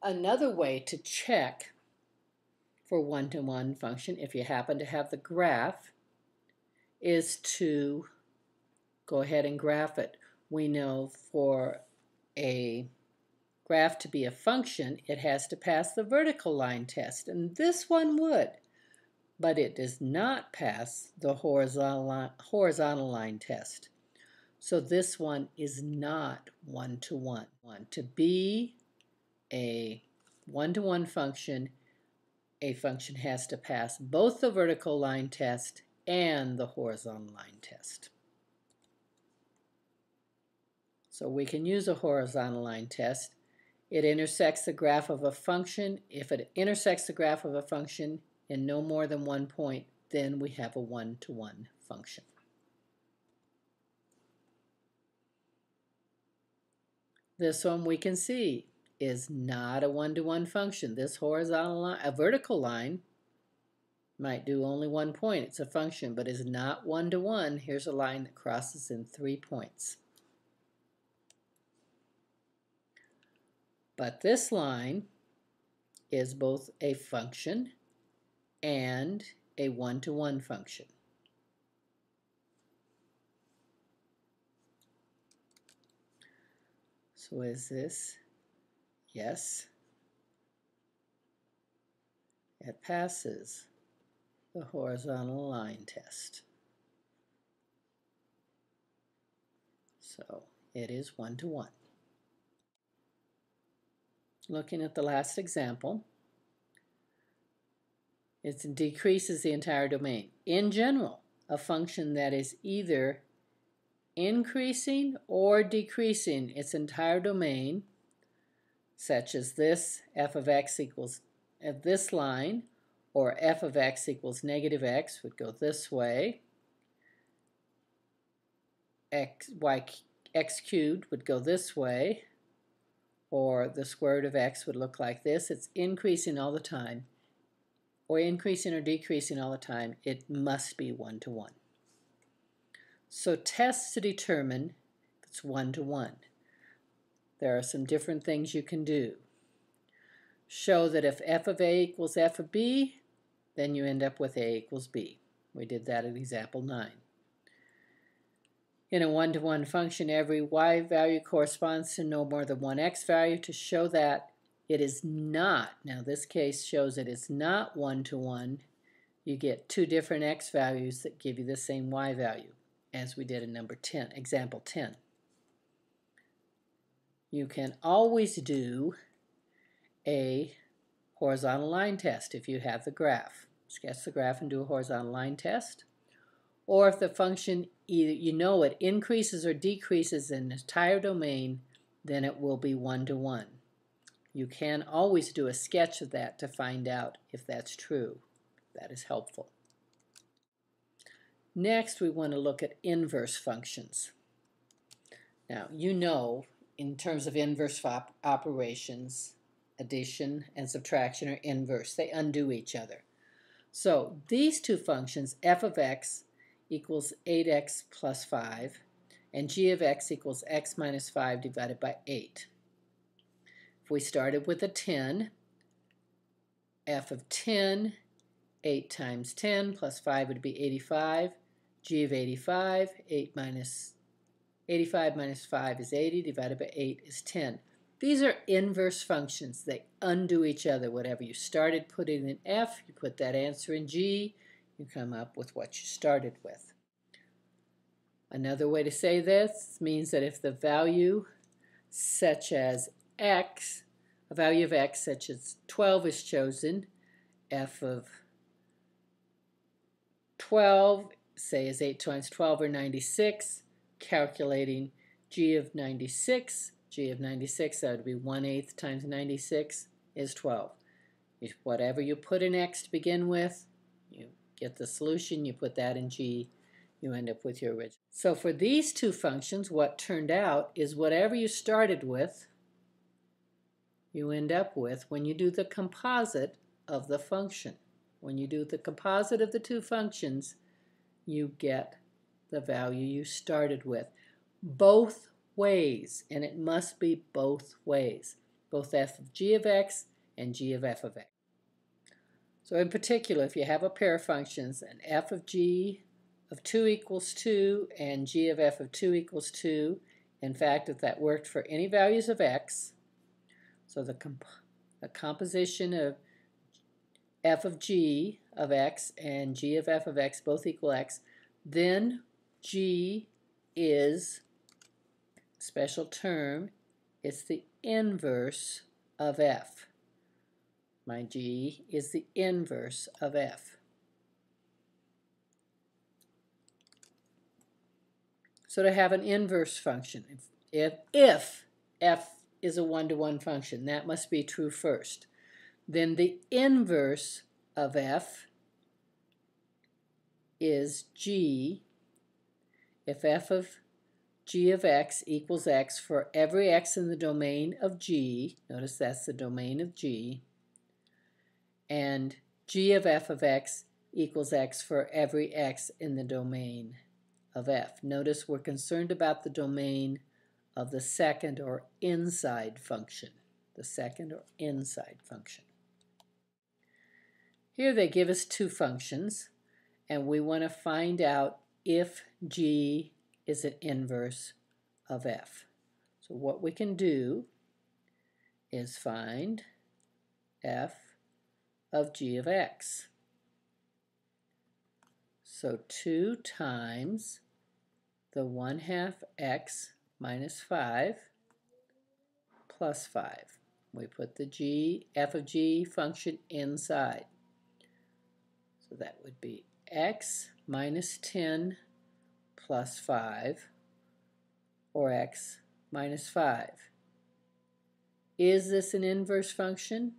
Another way to check for one-to-one function, if you happen to have the graph, is to go ahead and graph it. We know for a graph to be a function, it has to pass the vertical line test, and this one would, but it does not pass the horizontal line test. So this one is not one-to-one. To be a one-to-one function, a function has to pass both the vertical line test and the horizontal line test. So we can use a horizontal line test. It intersects the graph of a function. If it intersects the graph of a function in no more than 1 point, then we have a one-to-one function. This one we can see is not a one-to-one function. This horizontal line, a vertical line, might do only 1 point. It's a function, but is not one-to-one. Here's a line that crosses in 3 points. But this line is both a function and a one-to-one function. So is this? Yes. It passes the horizontal line test. So it is one-to-one. Looking at the last example, it decreases the entire domain. In general, a function that is either increasing or decreasing its entire domain, such as this f of x equals this line, or f of x equals negative x would go this way, x cubed would go this way, or the square root of x would look like this. It's increasing all the time, or increasing or decreasing all the time. It must be one-to-one. So tests to determine if it's one-to-one. There are some different things you can do. Show that if f of a equals f of b, then you end up with a equals b. We did that in example 9. In a one-to-one function, every y value corresponds to no more than one x value. To show that it is not, now this case shows it is not one-to-one, you get two different x values that give you the same y value, as we did in number 10, example 10. You can always do a horizontal line test if you have the graph. Sketch the graph and do a horizontal line test. Or if the function, either you know it increases or decreases an entire domain, then it will be one-to-one. You can always do a sketch of that to find out if that's true. That is helpful. Next, we want to look at inverse functions. Now, you know, in terms of inverse operations, addition and subtraction are inverse. They undo each other. So these two functions, f of x equals 8x plus 5, and g of x equals x minus 5 divided by 8. If we started with a 10, f of 10, 8 times 10 plus 5 would be 85. G of 85, 85 minus 5 is 80, divided by 8 is 10. These are inverse functions. They undo each other. Whatever you started putting in f, you put that answer in g, you come up with what you started with. Another way to say this means that if the value such as x, a value of x such as 12 is chosen, f of 12, say is 8 times 12 or 96, calculating g of 96, that would be 1/8 times 96 is 12. Whatever you put in x to begin with, you get the solution, you put that in g, you end up with your original. So for these two functions, what turned out is whatever you started with, you end up with when you do the composite of the function. When you do the composite of the two functions, you get the value you started with. Both ways, and it must be both ways. both f of g of x and g of f of x. So in particular, if you have a pair of functions, and f of g of 2 equals 2 and g of f of 2 equals 2, in fact, if that worked for any values of x, so the composition of f of g of x and g of f of x both equal x, then g is a special term. It's the inverse of f. My g is the inverse of f. So to have an inverse function, if f is a one-to-one function, that must be true first. Then the inverse of f is g if f of g of x equals x for every x in the domain of g. Notice that's the domain of g. And g of f of x equals x for every x in the domain of f. Notice we're concerned about the domain of the second or inside function. The second or inside function. Here they give us two functions, and we want to find out if g is an inverse of f. So what we can do is find f of g of x. So 2 times the 1/2 x minus 5 plus 5. We put the f of g function inside. So that would be x minus 10 plus 5, or x minus 5. Is this an inverse function?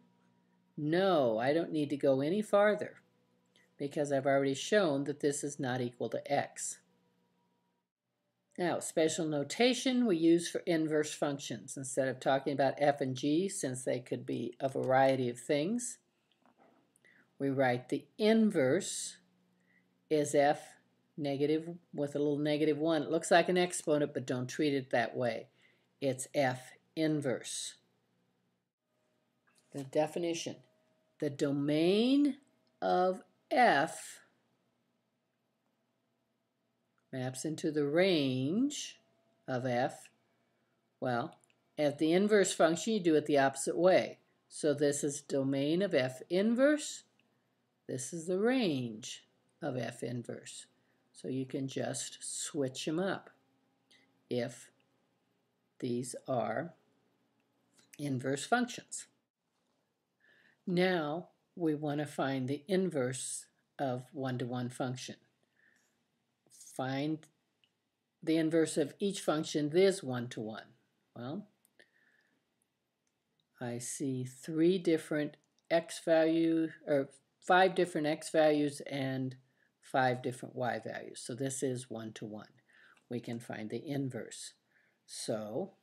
No, I don't need to go any farther because I've already shown that this is not equal to x. Now, special notation we use for inverse functions. Instead of talking about f and g, since they could be a variety of things, we write the inverse is f negative with a little -1. It looks like an exponent, but don't treat it that way. It's f inverse. The definition: the domain of f maps into the range of f. Well, at the inverse function, you do it the opposite way. So this is domain of f inverse. This is the range of f inverse. So you can just switch them up if these are inverse functions. Now we want to find the inverse of one-to-one function. Find the inverse of each function that is one-to-one. Well, I see 3 different x values, or 5 different x values and 5 different y values. So this is one-to-one. We can find the inverse. So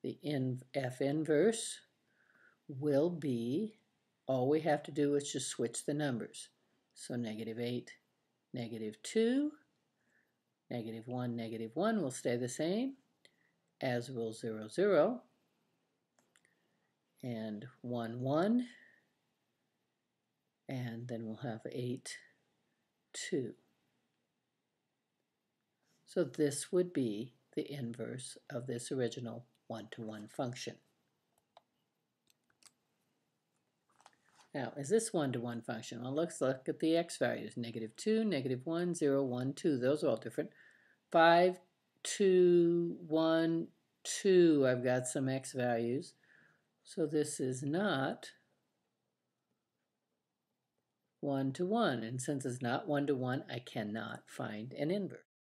the f inverse will be, all we have to do is just switch the numbers. So -8, -2, -1, -1 will stay the same, as will 0, 0, and 1, 1, and then we'll have 8, 2. So this would be the inverse of this original one-to-one function. Now, is this one-to-one function? Well, let's look at the x values. -2, -1, 0, 1, 2. Those are all different. 5, 2, 1, 2. I've got some x values. So this is not one-to-one. And since it's not one-to-one, I cannot find an inverse.